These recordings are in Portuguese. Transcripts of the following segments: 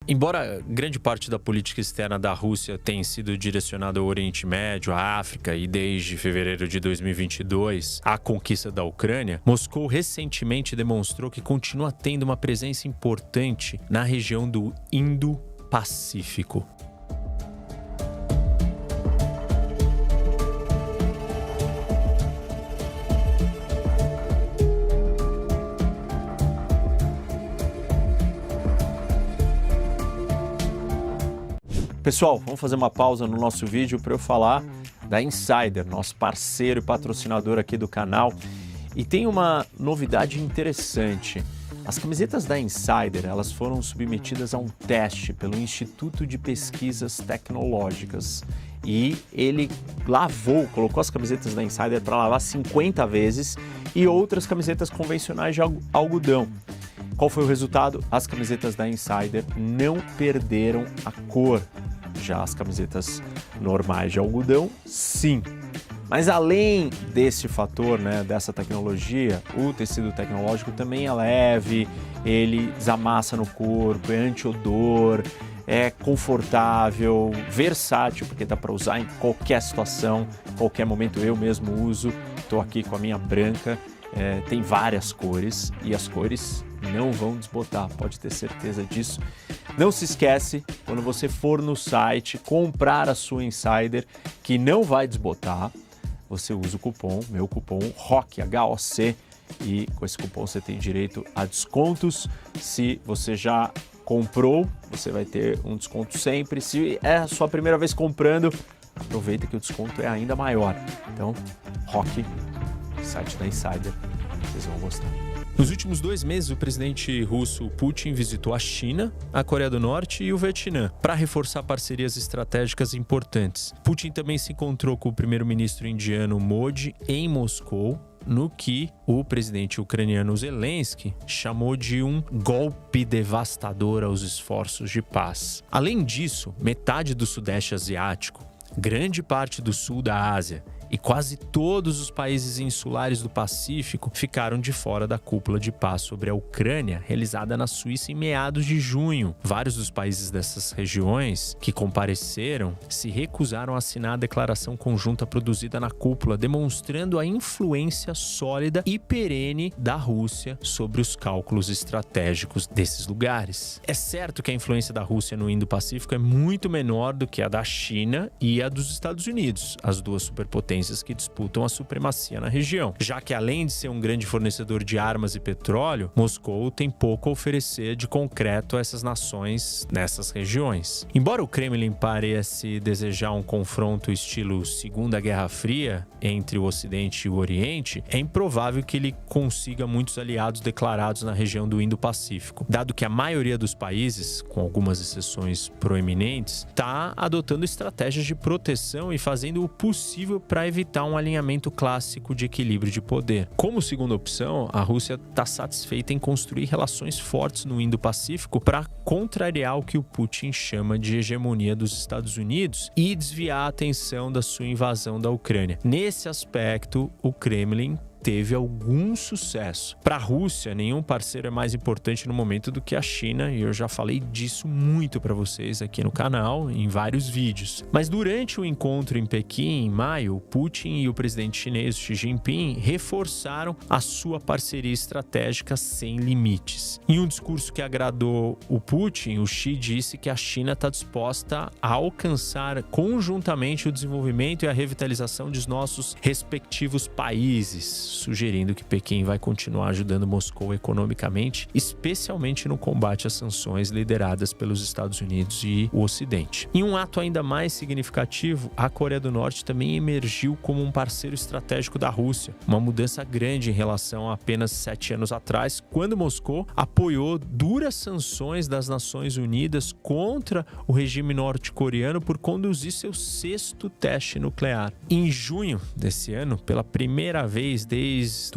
Embora grande parte da política externa da Rússia tenha sido direcionada ao Oriente Médio, à África e desde fevereiro de 2022 à conquista da Ucrânia, Moscou recentemente demonstrou que continua tendo uma presença importante na região do Indo-Pacífico. Pessoal, vamos fazer uma pausa no nosso vídeo para eu falar da Insider, nosso parceiro e patrocinador aqui do canal. E tem uma novidade interessante. As camisetas da Insider, elas foram submetidas a um teste pelo Instituto de Pesquisas Tecnológicas. E ele colocou as camisetas da Insider para lavar 50 vezes e outras camisetas convencionais de algodão. Qual foi o resultado? As camisetas da Insider não perderam a cor. Já as camisetas normais de algodão, sim. Mas além desse fator, dessa tecnologia, o tecido tecnológico também é leve, ele desamassa no corpo, é anti-odor, é confortável, versátil, porque dá para usar em qualquer situação, qualquer momento. Eu mesmo uso, estou aqui com a minha branca, tem várias cores e as cores não vão desbotar, pode ter certeza disso. Não se esquece, quando você for no site comprar a sua Insider, que não vai desbotar, você usa o cupom, meu cupom ROC, HOC, e com esse cupom você tem direito a descontos. Se você já comprou, você vai ter um desconto sempre. Se é a sua primeira vez comprando, aproveita que o desconto é ainda maior. Então, ROC, site da Insider, vocês vão gostar. Nos últimos 2 meses, o presidente russo Putin visitou a China, a Coreia do Norte e o Vietnã para reforçar parcerias estratégicas importantes. Putin também se encontrou com o primeiro-ministro indiano Modi em Moscou, no que o presidente ucraniano Zelensky chamou de um golpe devastador aos esforços de paz. Além disso, metade do Sudeste Asiático, grande parte do Sul da Ásia e quase todos os países insulares do Pacífico ficaram de fora da cúpula de paz sobre a Ucrânia, realizada na Suíça em meados de junho. Vários dos países dessas regiões que compareceram se recusaram a assinar a declaração conjunta produzida na cúpula, demonstrando a influência sólida e perene da Rússia sobre os cálculos estratégicos desses lugares. É certo que a influência da Rússia no Indo-Pacífico é muito menor do que a da China e a dos Estados Unidos, as duas superpotências que disputam a supremacia na região, já que além de ser um grande fornecedor de armas e petróleo, Moscou tem pouco a oferecer de concreto a essas nações nessas regiões. Embora o Kremlin pareça desejar um confronto estilo Segunda Guerra Fria entre o Ocidente e o Oriente, é improvável que ele consiga muitos aliados declarados na região do Indo-Pacífico, dado que a maioria dos países, com algumas exceções proeminentes, está adotando estratégias de proteção e fazendo o possível para evitar um alinhamento clássico de equilíbrio de poder. Como segunda opção, a Rússia está satisfeita em construir relações fortes no Indo-Pacífico para contrariar o que o Putin chama de hegemonia dos Estados Unidos e desviar a atenção da sua invasão da Ucrânia. Nesse aspecto, o Kremlin teve algum sucesso. Para a Rússia, nenhum parceiro é mais importante no momento do que a China, e eu já falei disso muito para vocês aqui no canal, em vários vídeos. Mas durante o encontro em Pequim, em maio, Putin e o presidente chinês Xi Jinping reforçaram a sua parceria estratégica sem limites. Em um discurso que agradou o Putin, o Xi disse que a China está disposta a alcançar conjuntamente o desenvolvimento e a revitalização dos nossos respectivos países, sugerindo que Pequim vai continuar ajudando Moscou economicamente, especialmente no combate às sanções lideradas pelos Estados Unidos e o Ocidente. Em um ato ainda mais significativo, a Coreia do Norte também emergiu como um parceiro estratégico da Rússia, uma mudança grande em relação a apenas 7 anos atrás, quando Moscou apoiou duras sanções das Nações Unidas contra o regime norte-coreano por conduzir seu 6º teste nuclear. Em junho desse ano, pela primeira vez desde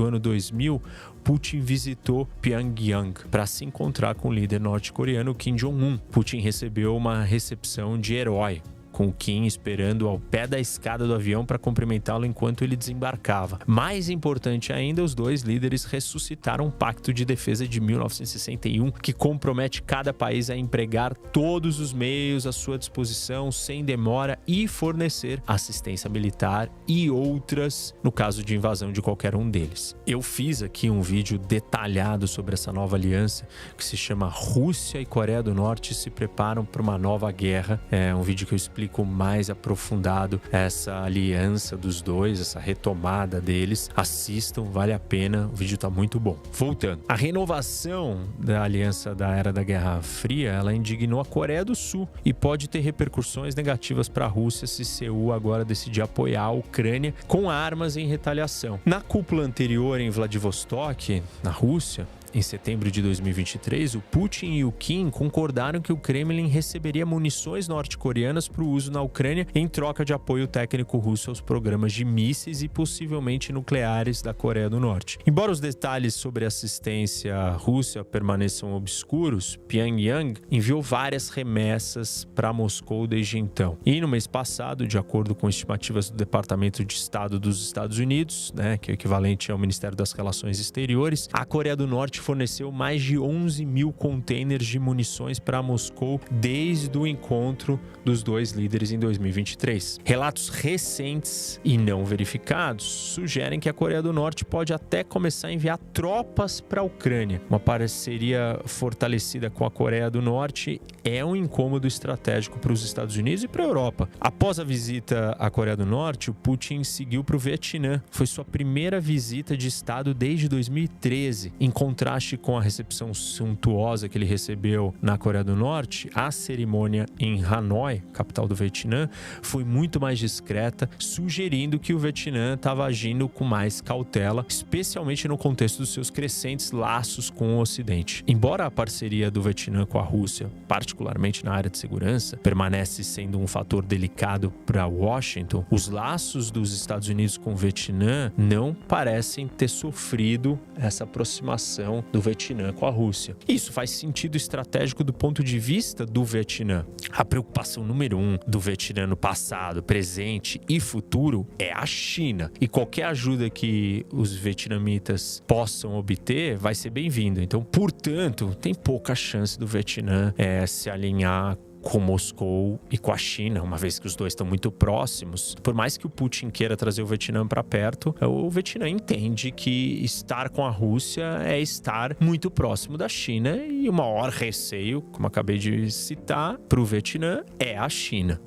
o ano 2000, Putin visitou Pyongyang para se encontrar com o líder norte-coreano Kim Jong-un. Putin recebeu uma recepção de herói, com o Kim esperando ao pé da escada do avião para cumprimentá-lo enquanto ele desembarcava. Mais importante ainda, os dois líderes ressuscitaram um pacto de defesa de 1961 que compromete cada país a empregar todos os meios à sua disposição sem demora e fornecer assistência militar e outras no caso de invasão de qualquer um deles. Eu fiz aqui um vídeo detalhado sobre essa nova aliança que se chama Rússia e Coreia do Norte se preparam para uma nova guerra. É um vídeo que eu explico mais aprofundado essa aliança dos dois, essa retomada deles. Assistam, vale a pena, o vídeo tá muito bom. Voltando, a renovação da aliança da era da Guerra Fria, ela indignou a Coreia do Sul e pode ter repercussões negativas para a Rússia se Seul agora decidir apoiar a Ucrânia com armas em retaliação. Na cúpula anterior em Vladivostok, na Rússia, em setembro de 2023, o Putin e o Kim concordaram que o Kremlin receberia munições norte-coreanas para o uso na Ucrânia em troca de apoio técnico russo aos programas de mísseis e possivelmente nucleares da Coreia do Norte. Embora os detalhes sobre a assistência russa permaneçam obscuros, Pyongyang enviou várias remessas para Moscou desde então. E no mês passado, de acordo com estimativas do Departamento de Estado dos Estados Unidos, que é o equivalente ao Ministério das Relações Exteriores, a Coreia do Norte forneceu mais de 11 mil containers de munições para Moscou desde o encontro dos dois líderes em 2023. Relatos recentes e não verificados sugerem que a Coreia do Norte pode até começar a enviar tropas para a Ucrânia. Uma parceria fortalecida com a Coreia do Norte é um incômodo estratégico para os Estados Unidos e para a Europa. Após a visita à Coreia do Norte, o Putin seguiu para o Vietnã. Foi sua primeira visita de Estado desde 2013. Em contraste com a recepção suntuosa que ele recebeu na Coreia do Norte, a cerimônia em Hanoi, capital do Vietnã, foi muito mais discreta, sugerindo que o Vietnã estava agindo com mais cautela, especialmente no contexto dos seus crescentes laços com o Ocidente. Embora a parceria do Vietnã com a Rússia, particularmente na área de segurança, permanece sendo um fator delicado para Washington, os laços dos Estados Unidos com o Vietnã não parecem ter sofrido essa aproximação do Vietnã com a Rússia. Isso faz sentido estratégico do ponto de vista do Vietnã. A preocupação número 1 do Vietnã no passado, presente e futuro é a China. E qualquer ajuda que os vietnamitas possam obter vai ser bem-vinda. Então, portanto, tem pouca chance do Vietnã se alinhar com Moscou e com a China, uma vez que os dois estão muito próximos. Por mais que o Putin queira trazer o Vietnã para perto, o Vietnã entende que estar com a Rússia é estar muito próximo da China e o maior receio, como acabei de citar, para o Vietnã é a China.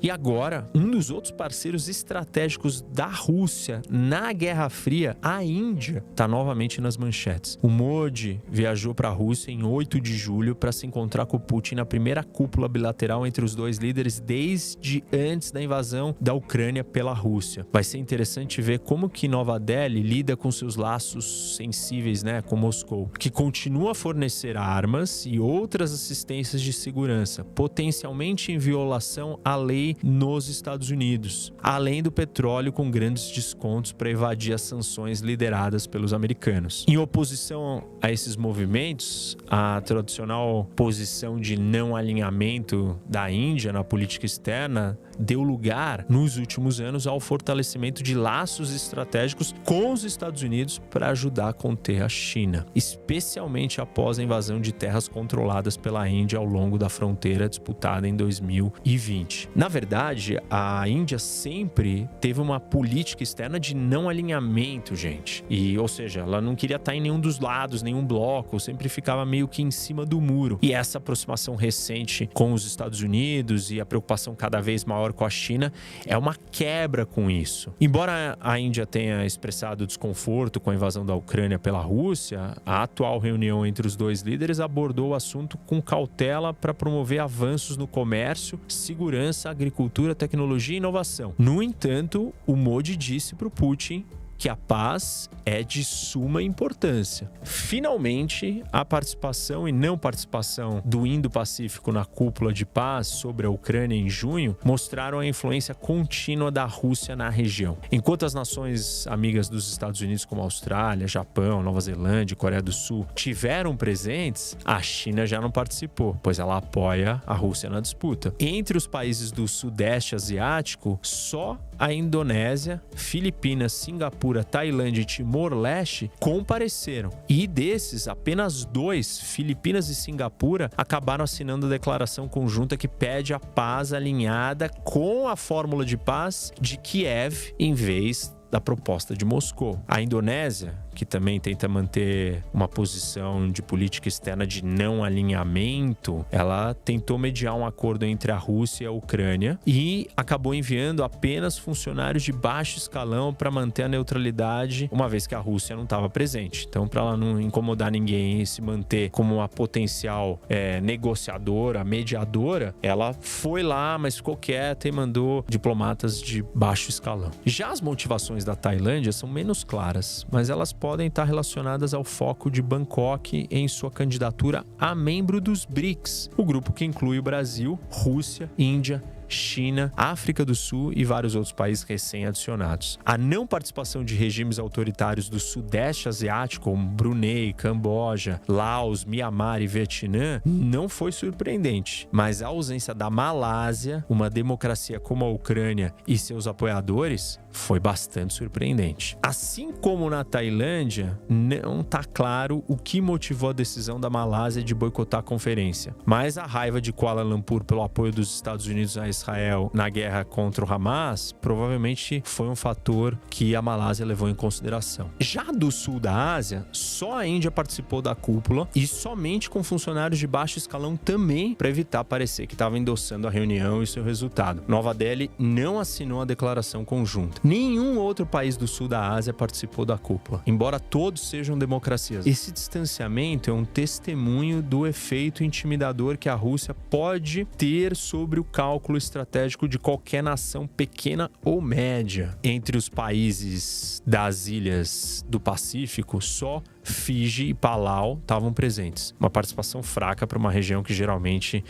E agora, um dos outros parceiros estratégicos da Rússia na Guerra Fria, a Índia, está novamente nas manchetes. O Modi viajou para a Rússia em 8 de julho para se encontrar com o Putin na primeira cúpula bilateral entre os dois líderes desde antes da invasão da Ucrânia pela Rússia. Vai ser interessante ver como que Nova Delhi lida com seus laços sensíveis, com Moscou, que continua a fornecer armas e outras assistências de segurança, potencialmente em violação à lei nos Estados Unidos, além do petróleo com grandes descontos para evadir as sanções lideradas pelos americanos. Em oposição a esses movimentos, a tradicional posição de não alinhamento da Índia na política externa deu lugar, nos últimos anos, ao fortalecimento de laços estratégicos com os Estados Unidos para ajudar a conter a China, especialmente após a invasão de terras controladas pela Índia ao longo da fronteira disputada em 2020. Na verdade, a Índia sempre teve uma política externa de não alinhamento, gente. Ou seja, ela não queria estar em nenhum dos lados, nenhum bloco, sempre ficava meio que em cima do muro. E essa aproximação recente com os Estados Unidos e a preocupação cada vez maior com a China é uma quebra com isso. Embora a Índia tenha expressado desconforto com a invasão da Ucrânia pela Rússia, a atual reunião entre os dois líderes abordou o assunto com cautela para promover avanços no comércio, segurança, agricultura, tecnologia e inovação. No entanto, o Modi disse para o Putin que a paz é de suma importância. Finalmente, a participação e não participação do Indo-Pacífico na cúpula de paz sobre a Ucrânia em junho mostraram a influência contínua da Rússia na região. Enquanto as nações amigas dos Estados Unidos, como Austrália, Japão, Nova Zelândia e Coreia do Sul, tiveram presentes, a China já não participou, pois ela apoia a Rússia na disputa. Entre os países do Sudeste Asiático, só a Indonésia, Filipinas, Singapura, Tailândia e Timor-Leste compareceram. E desses, apenas 2, Filipinas e Singapura, acabaram assinando a declaração conjunta que pede a paz alinhada com a fórmula de paz de Kiev em vez da proposta de Moscou. A Indonésia, que também tenta manter uma posição de política externa de não alinhamento, ela tentou mediar um acordo entre a Rússia e a Ucrânia e acabou enviando apenas funcionários de baixo escalão para manter a neutralidade, uma vez que a Rússia não estava presente. Então, para ela não incomodar ninguém e se manter como uma potencial negociadora, mediadora, ela foi lá, mas ficou quieta e mandou diplomatas de baixo escalão. Já as motivações da Tailândia são menos claras, mas elas podem estar relacionadas ao foco de Bangkok em sua candidatura a membro dos BRICS, o grupo que inclui o Brasil, Rússia, Índia, China, África do Sul e vários outros países recém-adicionados. A não participação de regimes autoritários do Sudeste Asiático, como Brunei, Camboja, Laos, Mianmar e Vietnã, não foi surpreendente, mas a ausência da Malásia, uma democracia como a Ucrânia e seus apoiadores, foi bastante surpreendente. Assim como na Tailândia, não está claro o que motivou a decisão da Malásia de boicotar a conferência, mas a raiva de Kuala Lumpur pelo apoio dos Estados Unidos a Israel na guerra contra o Hamas provavelmente foi um fator que a Malásia levou em consideração. Já do sul da Ásia, só a Índia participou da cúpula e somente com funcionários de baixo escalão também, para evitar parecer que estava endossando a reunião e seu resultado. Nova Delhi não assinou a declaração conjunta. Nenhum outro país do sul da Ásia participou da cúpula, embora todos sejam democracias. Esse distanciamento é um testemunho do efeito intimidador que a Rússia pode ter sobre o cálculo estratégico de qualquer nação pequena ou média. Entre os países das ilhas do Pacífico, só Fiji e Palau estavam presentes. Uma participação fraca para uma região que geralmente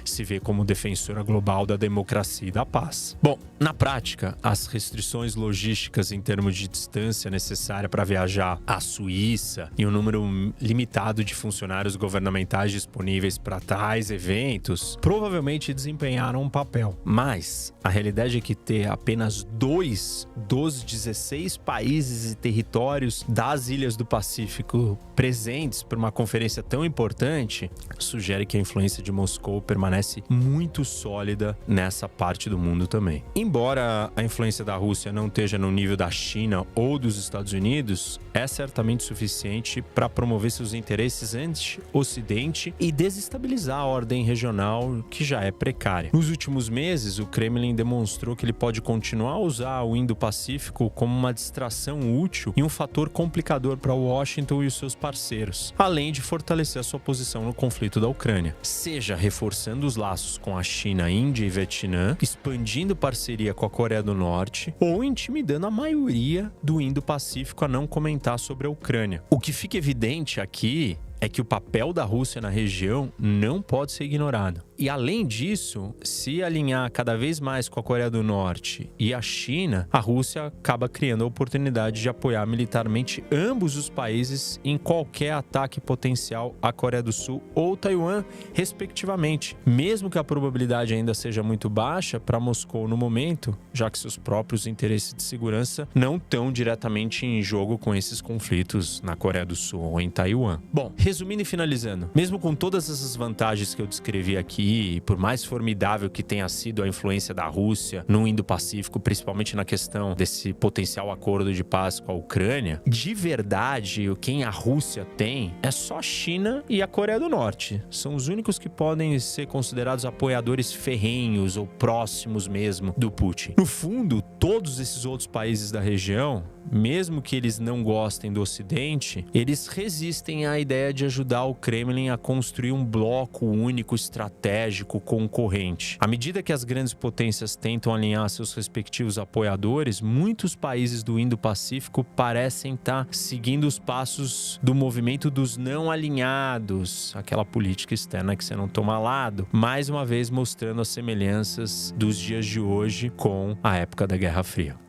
se vê como defensora global da democracia e da paz. Bom, na prática, as restrições logísticas em termos de distância necessária para viajar à Suíça e um número limitado de funcionários governamentais disponíveis para tais eventos provavelmente desempenharam um papel. Mas a realidade é que ter apenas 2 dos 16 países e territórios das ilhas do Pacífico presentes para uma conferência tão importante sugere que a influência de Moscou permanece muito sólida nessa parte do mundo também. Embora a influência da Rússia não esteja no nível da China ou dos Estados Unidos, é certamente suficiente para promover seus interesses anti-Ocidente e desestabilizar a ordem regional que já é precária. Nos últimos meses, o Kremlin demonstrou que ele pode continuar a usar o Indo-Pacífico como uma distração útil e um fator complicador para Washington e os seus parceiros, além de fortalecer a sua posição no conflito da Ucrânia, seja reforçando os laços com a China, Índia e Vietnã, expandindo parceria com a Coreia do Norte ou intimidando a maioria do Indo-Pacífico a não comentar sobre a Ucrânia. O que fica evidente aqui é que o papel da Rússia na região não pode ser ignorado. E além disso, se alinhar cada vez mais com a Coreia do Norte e a China, a Rússia acaba criando a oportunidade de apoiar militarmente ambos os países em qualquer ataque potencial à Coreia do Sul ou Taiwan, respectivamente. Mesmo que a probabilidade ainda seja muito baixa para Moscou no momento, já que seus próprios interesses de segurança não estão diretamente em jogo com esses conflitos na Coreia do Sul ou em Taiwan. Bom, resumindo e finalizando, mesmo com todas essas vantagens que eu descrevi aqui, e por mais formidável que tenha sido a influência da Rússia no Indo-Pacífico, principalmente na questão desse potencial acordo de paz com a Ucrânia, de verdade, quem a Rússia tem é só a China e a Coreia do Norte. São os únicos que podem ser considerados apoiadores ferrenhos ou próximos mesmo do Putin. No fundo, todos esses outros países da região, mesmo que eles não gostem do Ocidente, eles resistem à ideia de pode ajudar o Kremlin a construir um bloco único estratégico concorrente. À medida que as grandes potências tentam alinhar seus respectivos apoiadores, muitos países do Indo-Pacífico parecem estar seguindo os passos do movimento dos não alinhados, aquela política externa que você não toma lado, mais uma vez mostrando as semelhanças dos dias de hoje com a época da Guerra Fria.